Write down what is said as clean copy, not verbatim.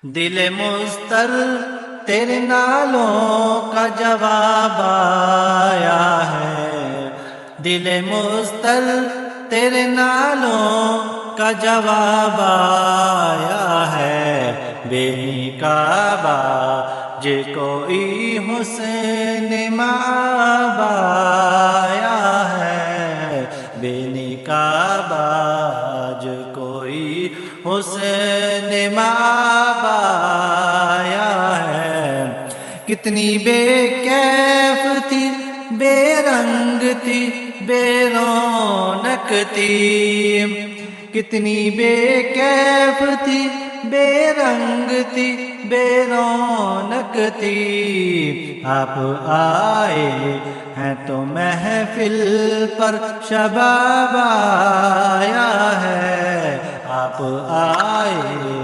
دل مضطر تیرے نالوں کا جواب آیا ہے، دل مضطر تیرے نالوں کا جواب آیا ہے، بے نقابہ جے کوئی حسین مآب آیا ہے، بے نقابہ جو کوئی حسین مآب آیا ہے۔ کتنی بے کیف تھی، بے رنگ تھی، بے رونق تھی، کتنی بے کیف تھی، بے رنگ تھی، بے رونق تھی۔ آپ آئے ہیں تو محفل پر شباب آیا ہے، آپ آئے